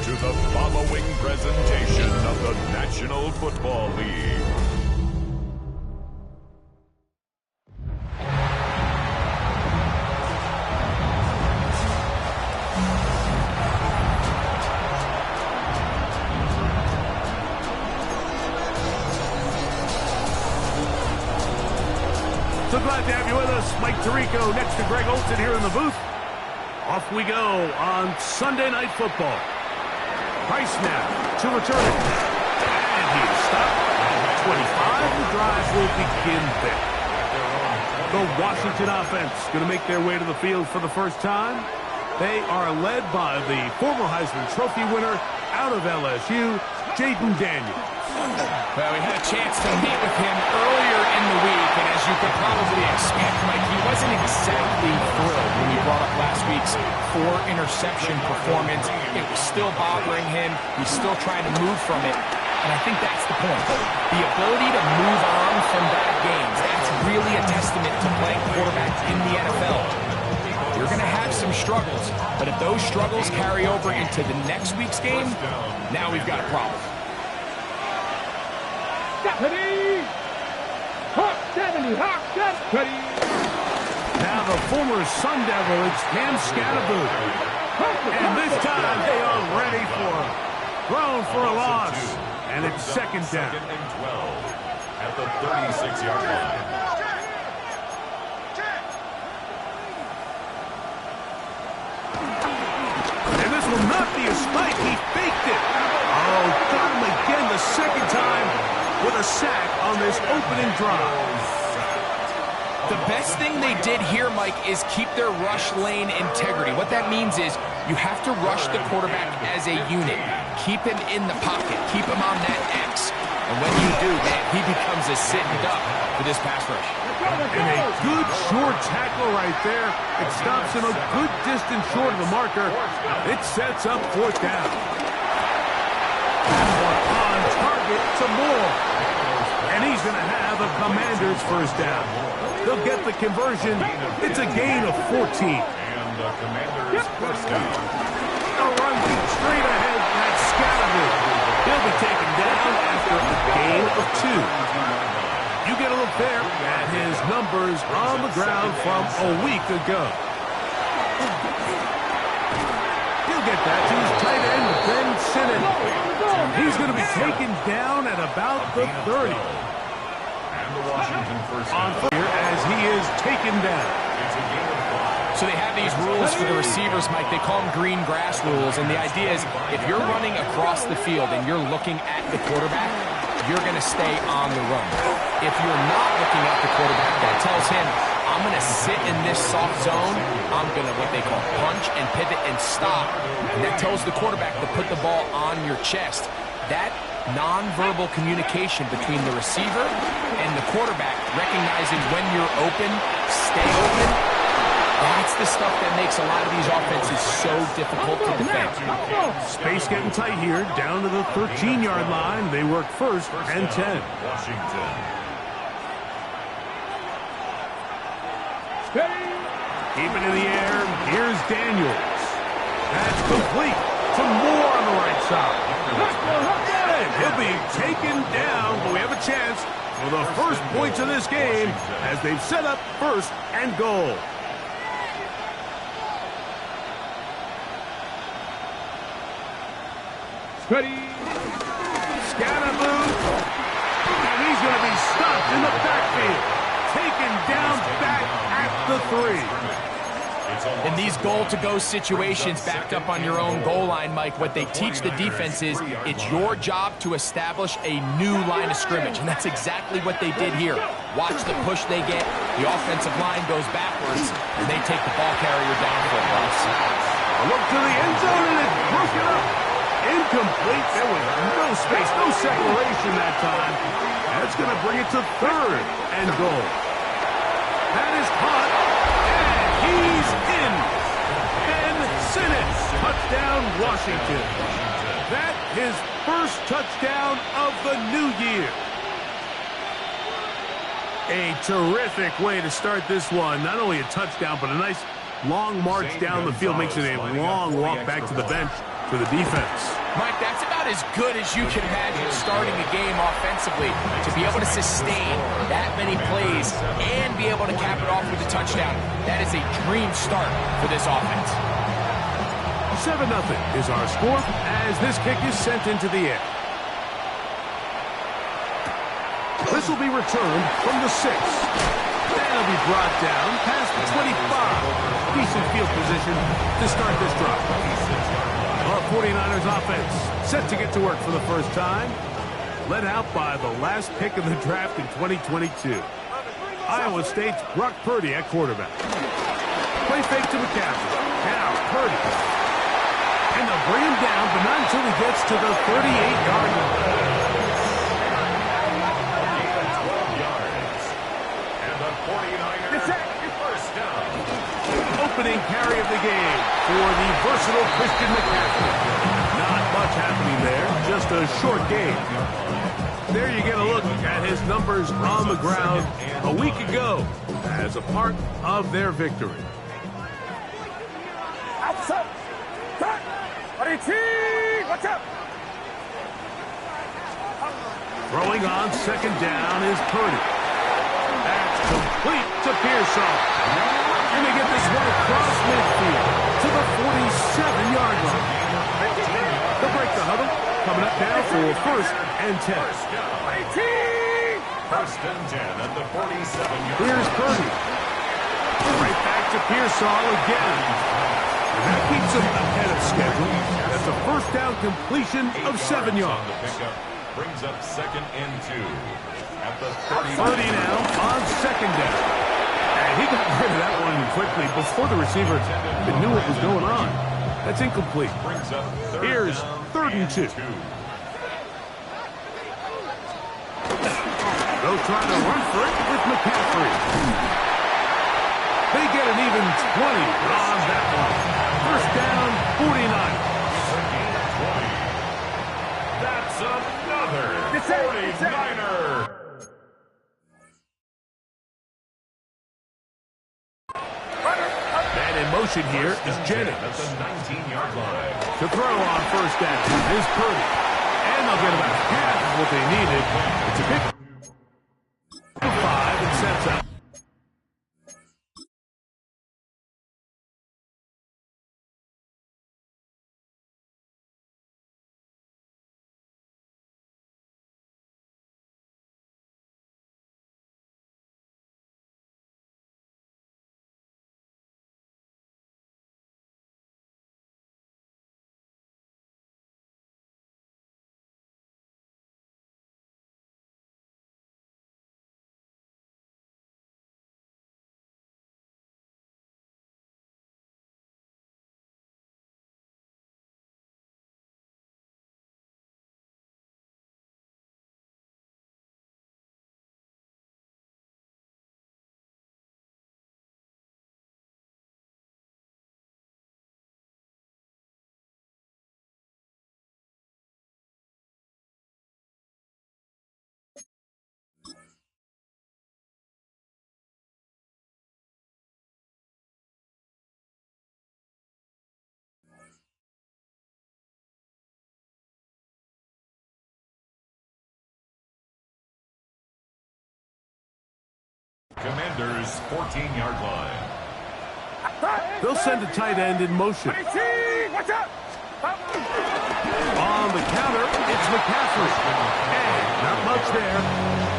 to the following presentation of the National Football League. So glad to have you with us. Mike Tirico next to Greg Olson here in the booth. Off we go on Sunday Night Football. Price now to return it. And he is stopped at 25. The drive will begin there. The Washington offense going to make their way to the field for the first time. They are led by the former Heisman Trophy winner out of LSU, Jaden Daniels. Well, we had a chance to meet with him earlier in the week, and as you could probably expect, Mike, he wasn't exactly thrilled when we brought up last week's 4-interception performance. It was still bothering him. He's still trying to move from it, and I think that's the point. The ability to move on from bad games, that's really a testament to playing quarterback in the NFL. You're going to have some struggles, but if those struggles carry over into the next week's game, now we've got a problem. Deputy! Hawk 70, Hawk 70! Now the former Sun Devil, it's Cam Scatterboo. And this time they are ready for him. Thrown for a loss. And it's second down. Second and 12 at the 36-yard line. And this will not be a spike. He faked it. Oh, got him again the second time with a sack on this opening drive. The best thing they did here, Mike, is keep their rush lane integrity. What that means is you have to rush the quarterback as a unit. Keep him in the pocket. Keep him on that X. And when you do, man, he becomes a sitting duck for this pass rush. And a good short tackle right there. It stops him a good distance short of the marker. It sets up fourth down. On target some more. And he's going to have a Commander's first down. They'll get the conversion. It's a gain of 14. And the Commander's first down. A run straight ahead. That's Scatterboo. He'll be taken down after a gain of 2. You get a look there at his numbers on the ground from a week ago. He'll get that to his tight end, Ben Sinnen. He's going to be taken down at about the 30. And the Washington first On down. here as he is taken down. It's a gain of 5. So they have these rules for the receivers, Mike. They call them green grass rules. And the idea is if you're running across the field and you're looking at the quarterback, you're going to stay on the run. If you're not looking at the quarterback, that tells him, I'm going to sit in this soft zone. I'm going to what they call punch and pivot and stop. And that tells the quarterback to put the ball on your chest. That nonverbal communication between the receiver and the quarterback, recognizing when you're open, stay open, that's the stuff that makes a lot of these offenses so difficult to defend. Space getting tight here, down to the 13-yard line. They work first and 10. Washington. Keep it in the air. Here's Daniels. That's complete to Moore on the right side. And he'll be taken down, but we have a chance for the first points of this game as they've set up first and goal. Ready. Scatterboo. And he's going to be stopped in the backfield. Taken down back at the 3. In these goal-to-go situations backed up on your own goal line, Mike, what they teach the defense is it's your job to establish a new line of scrimmage, and that's exactly what they did here. Watch the push they get. The offensive line goes backwards, and they take the ball carrier down for a loss. A look to the end zone, and it's broken up. Incomplete. There was no space, no separation that time. That's going to bring it to third and goal. That is caught, and he's in. Ben Simmons, touchdown Washington. That his first touchdown of the new year. A terrific way to start this one. Not only a touchdown, but a nice long march down the field. Makes it a long walk back to the bench for the defense. Mike, that's about as good as you can imagine starting a game offensively. To be able to sustain that many plays and be able to cap it off with a touchdown, that is a dream start for this offense. 7-0 is our score as this kick is sent into the air. This will be returned from the 6. That'll be brought down past the 25. Decent field position to start this drive. Our 49ers offense set to get to work for the first time. Led out by the last pick of the draft in 2022. Iowa State's Brock Purdy at quarterback. Play fake to McCaffrey. Now Purdy. And they'll bring him down, but not until he gets to the 38-yard line. Opening carry of the game for the versatile Christian McCaffrey. Not much happening there, just a short game. There you get a look at his numbers on the ground a week ago as a part of their victory. Outside. Watch out. Throwing on second down is Purdy. That's complete to Pearsall. And they get this one across midfield to the 47-yard line. They'll break the huddle. Coming up now for 1st and 10. First and 10 at the 47-yard line. Here's Purdy. Right back to Pearsall again. And that keeps him ahead of schedule. That's a first down completion of 7 yards. On the pickup brings up 2nd and 2 at the 30 now on second down. And he got rid of that one quickly before the receiver even knew what was going on. That's incomplete. Brings up Here's 3rd and 2. They'll try to run for it with McCaffrey. They get an even 20 on that one. First down, 49. That's another 49er. And in motion here is Jennings. At the 19-yard line. To throw on first down is Purdy. And they'll get about half of what they needed. It's a big 5 and sets up. Commanders 14-yard line. They'll send a tight end in motion. Watch out. On the counter, it's McCaffrey. And not much there.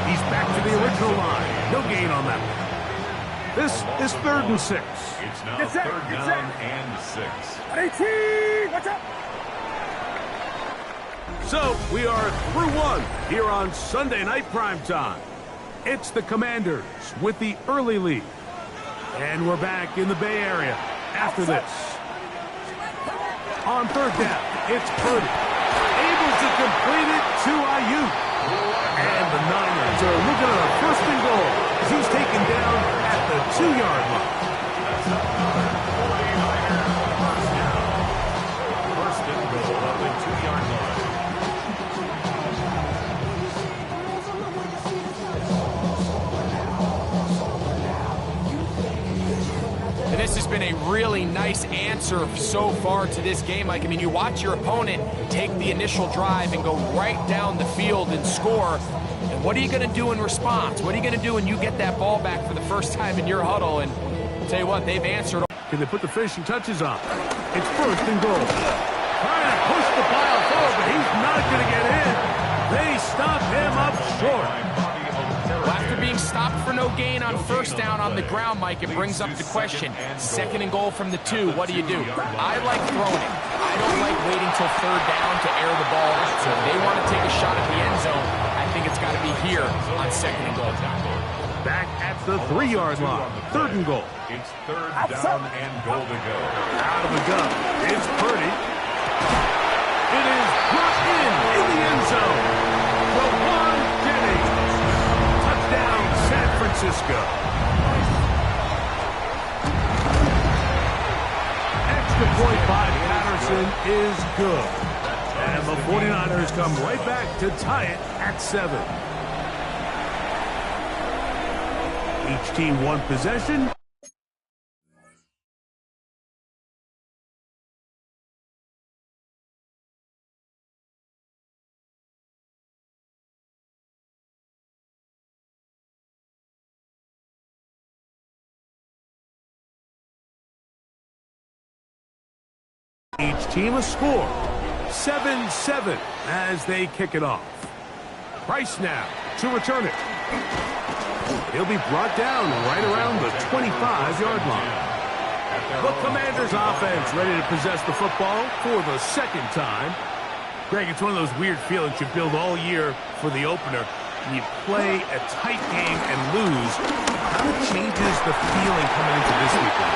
He's back to the original line. No gain on that one. This is 3rd and 6. It's now 3rd down and 6. Watch out. So we are through one here on Sunday Night Primetime. It's the Commanders with the early lead. And we're back in the Bay Area after this. On 3rd down, it's Purdy. Able to complete it to Ayuk. And the Niners are looking at a 1st and goal as he's taken down at the 2-yard line. First and goal at the 2-yard line. And this has been a really nice answer so far to this game, Mike. I mean, you watch your opponent take the initial drive and go right down the field and score. And what are you going to do in response? What are you going to do when you get that ball back for the first time in your huddle? And I'll tell you what, they've answered. Can they put the finishing touches on? It's first and goal. Trying to push the pile forward, but he's not going to get in. They stop him up short. Well, after being stopped for no gain on first down on the ground, Mike, it brings up the question. Second and goal from the 2, what do you do? I like throwing it. I don't like waiting till third down to air the ball. So if they want to take a shot at the end zone, I think it's got to be here on second and goal. Back at the 3-yard line. Third and goal. It's third down and goal to go. Out of the gun. It's Purdy. It is brought in the end zone. Jawan Jennings. Touchdown, San Francisco. Extra point by Patterson is good. And the 49ers come right back to tie it at 7. Each team one possession. Each team a score. 7-7 as they kick it off. Price now to return it. He'll be brought down right around the 25-yard line. The Commanders offense ready to possess the football for the second time. Greg, it's one of those weird feelings you build all year for the opener. You play a tight game and lose. How changes the feeling coming into this weekend?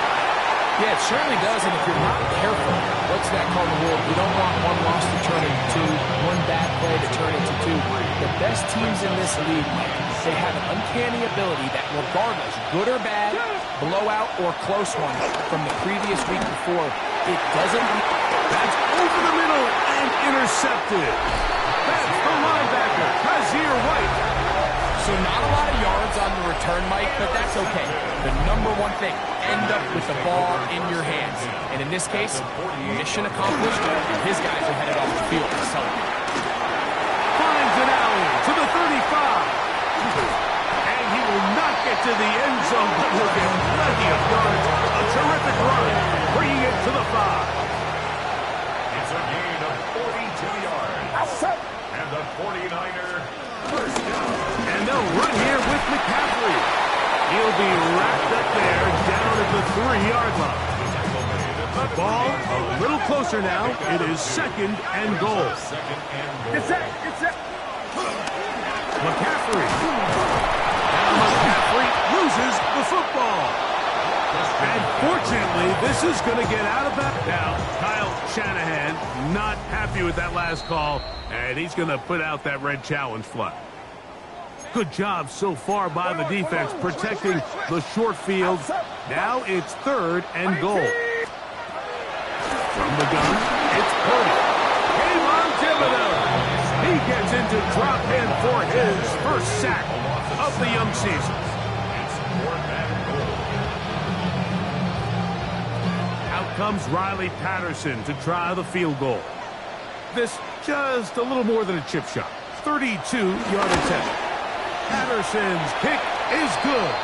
Yeah, it certainly does, and if you're not careful, what's that called in the world? You don't want one loss to turn into 2, one bad play to turn into 2. The best teams in this league, they have an uncanny ability that regardless, good or bad, blowout or close one from the previous week before, it doesn't... That's over the middle and intercepted. That's the linebacker, Kazir White. So not a lot of yards on the return, Mike, but that's okay. The number one thing, end up with the ball in your hands. And in this case, mission accomplished, and his guys are headed off the field to celebrate. Finds an alley to the 35. And he will not get to the end zone, but will get plenty of yards. A terrific run, bringing it to the 5. It's a gain of 42 yards. And the 49er first down. And they'll run here with McCaffrey. He'll be wrapped up there down at the 3-yard line. The ball a little closer now. It is second and goal. Get set. McCaffrey. Now McCaffrey loses the football. And fortunately, this is going to get out of that. Now, Kyle Shanahan not happy with that last call, and he's going to put out that red challenge flag. Good job so far by the defense protecting the short field. Now it's third and goal. From the gun, it's Purdy. Kayvon Thibodeau. He gets into drop in for his first sack of the young season. Out comes Riley Patterson to try the field goal. This just a little more than a chip shot. 32-yard attempt. Patterson's kick is good.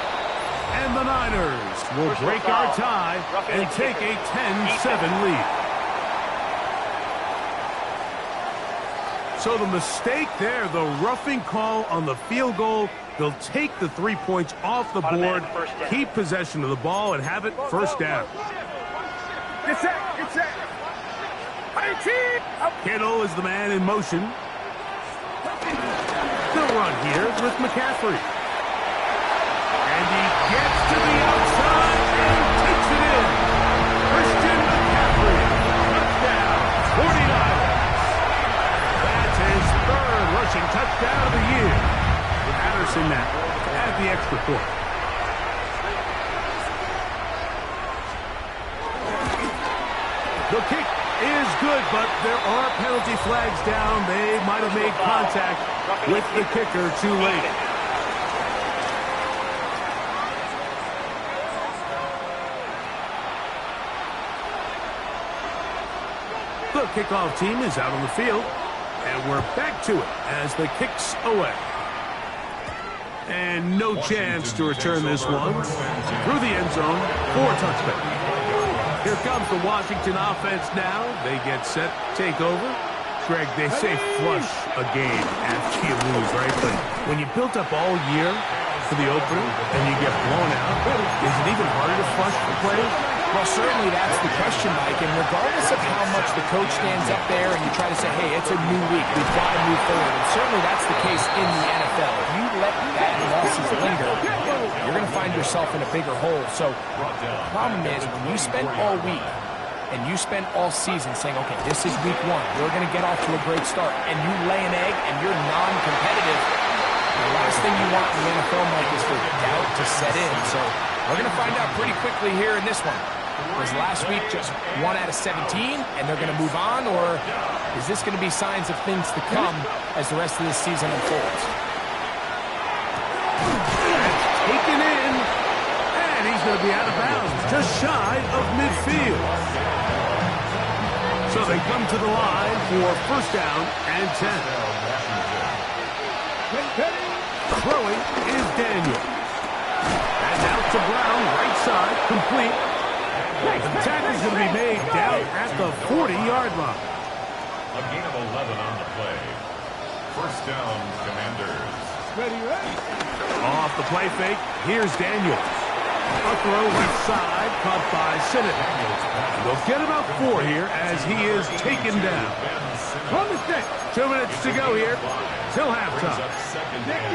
And the Niners will break our tie and take a 10-7 lead. So the mistake there, the roughing call on the field goal, they'll take the 3 points off the board, keep possession of the ball, and have it first down. Get set. Kittle is the man in motion. They'll run here with McCaffrey. And he gets to the outside and takes it in. Christian McCaffrey. Touchdown. 49ers. That's his third rushing touchdown of the year. Patterson now at the extra point. The kick is good, but there are penalty flags down. They might have made contact with the kicker too late. Our kickoff team is out on the field, and we're back to it as the kick's away. And no chance to return this one through the end zone for a touchdown. Here comes the Washington offense now. They get set, take over. Greg, they say flush a game after you lose, right? But when you built up all year for the opener and you get blown out, is it even harder to flush the players? Well, certainly that's the question, Mike. And regardless of how much the coach stands up there and you try to say, hey, it's a new week, we've got to move forward. And certainly that's the case in the NFL. If you let bad losses linger, you're going to find yourself in a bigger hole. So the problem is when you spend all week and you spend all season saying, okay, this is week one, we're going to get off to a great start, and you lay an egg and you're non-competitive, the last thing you want in the NFL, Mike, is for doubt to set in. So we're going to find out pretty quickly here in this one. Was last week just 1 out of 17 and they're going to move on, or is this going to be signs of things to come as the rest of this season unfolds? Taken in, and he's going to be out of bounds, just shy of midfield. So they come to the line for first down and 10. Throwing is Daniel. And out to Brown, right side, complete. The tackle's going to be made down at the 40-yard line. A gain of 11 on the play. First down, Commanders. Ready. Off the play fake, here's Daniel. A throw left side, caught by Sinnott. They'll get about 4 here as he is taken down. 2 minutes to go here till halftime.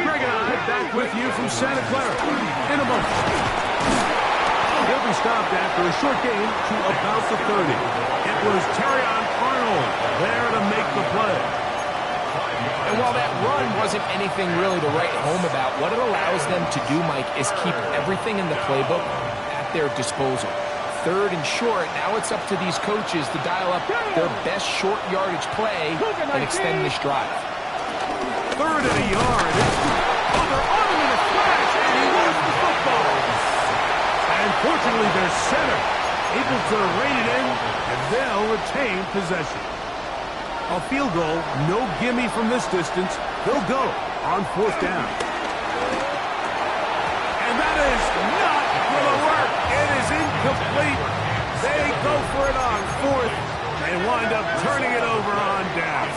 Greg and I back with you from Santa Clara in a moment. He'll be stopped after a short gain to about the 30. It was Terrion Arnold there to make the play. And while that run wasn't anything really to write home about, what it allows them to do, Mike, is keep everything in the playbook at their disposal. Third and short, now it's up to these coaches to dial up their best short yardage play and extend this drive. 3rd and a yard. Oh, they're on him in a flash, and he lost the football. And fortunately, their center able to rein it in, and they'll retain possession. A field goal, no gimme from this distance. They'll go on 4th down. And that is not going to work. It is incomplete. They go for it on 4th and wind up turning it over on down.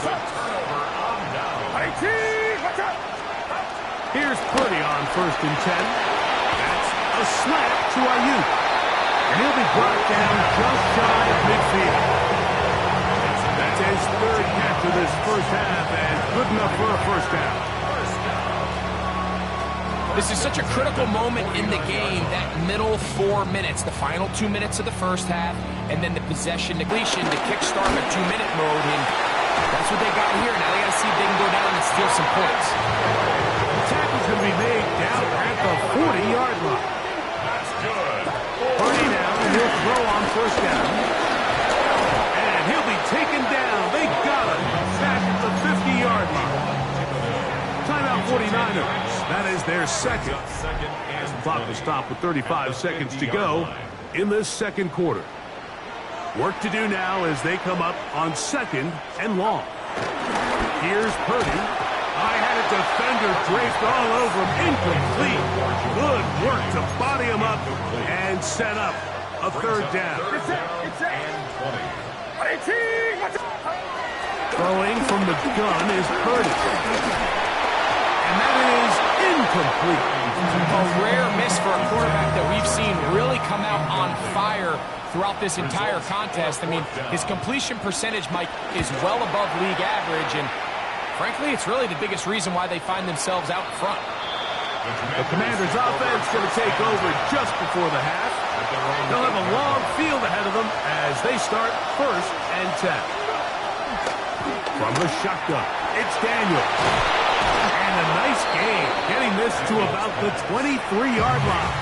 Here's Purdy on 1st and 10. That's a slant to Ayuk. And he'll be brought down just shy of midfield. That's his 3rd catch of this first half, and good enough for a first down. This is such a critical moment in the game, that middle 4 minutes, the final 2 minutes of the first half, and then the possession completion to kickstart a 2-minute mode. And that's what they got here. Now they got to see if they can go down and steal some points. The tackle's going to be made down at the 40-yard line. That's good. Purdy now, and he'll throw on 1st down. And he'll be taken down. They got him back at the 50-yard line. Timeout 49ers. That is their second. As the clock will stop with 35 seconds to go in this second quarter. Work to do now as they come up on 2nd and long. Here's Purdy. I had a defender draped all over him. Incomplete. Good work to body him up and set up a 3rd down. Throwing from the gun is Purdy. And that is incomplete. A rare miss for a quarterback that we've seen really come out on fire throughout this entire contest. I mean, his completion percentage, Mike, is well above league average, and frankly, it's really the biggest reason why they find themselves out in front. The Commanders' offense going to take over just before the half. They'll have a long field ahead of them as they start 1st and 10. From the shotgun, it's Daniel. And a nice game, getting this to about the 23-yard line.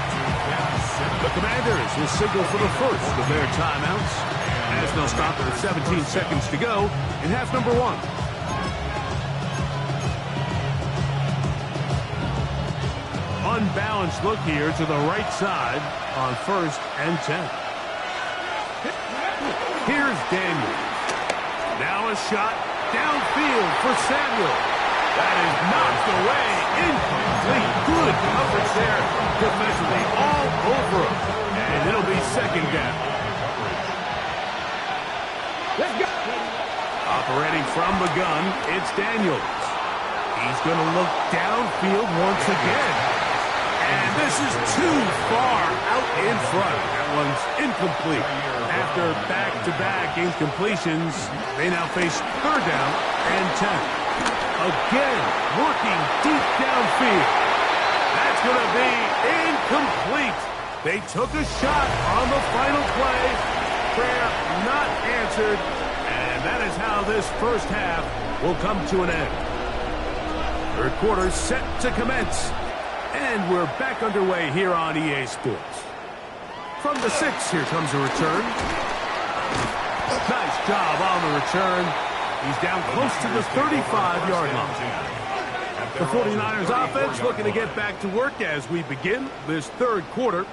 The Commanders will signal for the first of their timeouts as they'll stop with 17 seconds to go in half number 1. Unbalanced look here to the right side on 1st and 10. Here's Daniel. a shot downfield for Samuel. That is knocked away. Incomplete. Good coverage there. Defensively all over him. And it'll be second down. Let's go. Operating from the gun, it's Daniels. He's going to look downfield once again. And this is too far out in front. That one's incomplete. After back-to-back incompletions, they now face third down and 10. Again, working deep downfield. That's going to be incomplete. They took a shot on the final play. Prayer not answered. And that is how this first half will come to an end. Third quarter set to commence. And we're back underway here on EA Sports. From the 6, here comes a return. Nice job on the return. He's down close to the 35-yard line. The 49ers offense looking to get back to work as we begin this third quarter.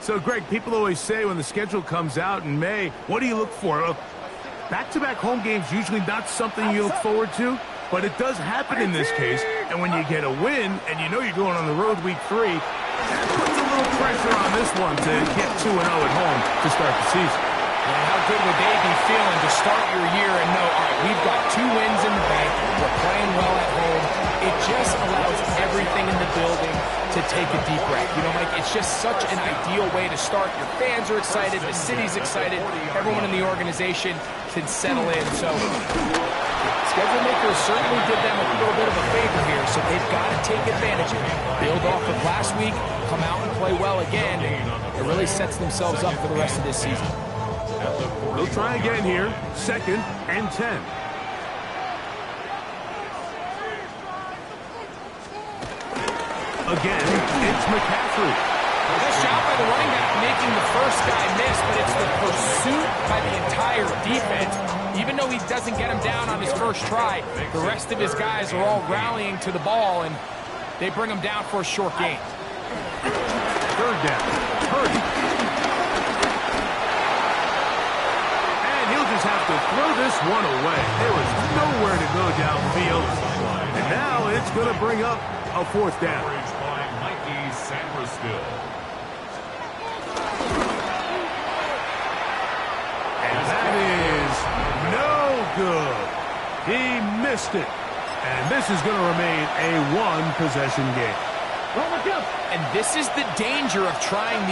So, Greg, people always say when the schedule comes out in May, what do you look for? Back-to-back home games usually not something you look forward to, but it does happen in this case. And when you get a win and you know you're going on the road week 3, that puts a little pressure on this one to get 2-0 at home to start the season. And how good would they be feeling to start your year and know, all right, we've got 2 wins in the bank, we're playing well at home. It just allows everything in the building to take a deep breath. You know, Mike, it's just such an ideal way to start. Your fans are excited, the city's excited, everyone in the organization can settle in. So schedule makers certainly did them a little bit of a favor here, so they've got to take advantage of it. Build off of last week, come out and play well again, and it really sets themselves up for the rest of this season. They'll try again here, 2nd and 10. Again, it's McCaffrey. Nice job by the running back making the first guy miss, but it's the pursuit by the entire defense. Even though he doesn't get him down on his first try, the rest of his guys are all rallying to the ball, and they bring him down for a short gain. Third down. Purdy. And he'll just have to throw this one away. There was nowhere to go downfield. And now it's going to bring up a 4th down. And that is no good. He missed it. And this is going to remain a 1-possession game. And this is the danger of trying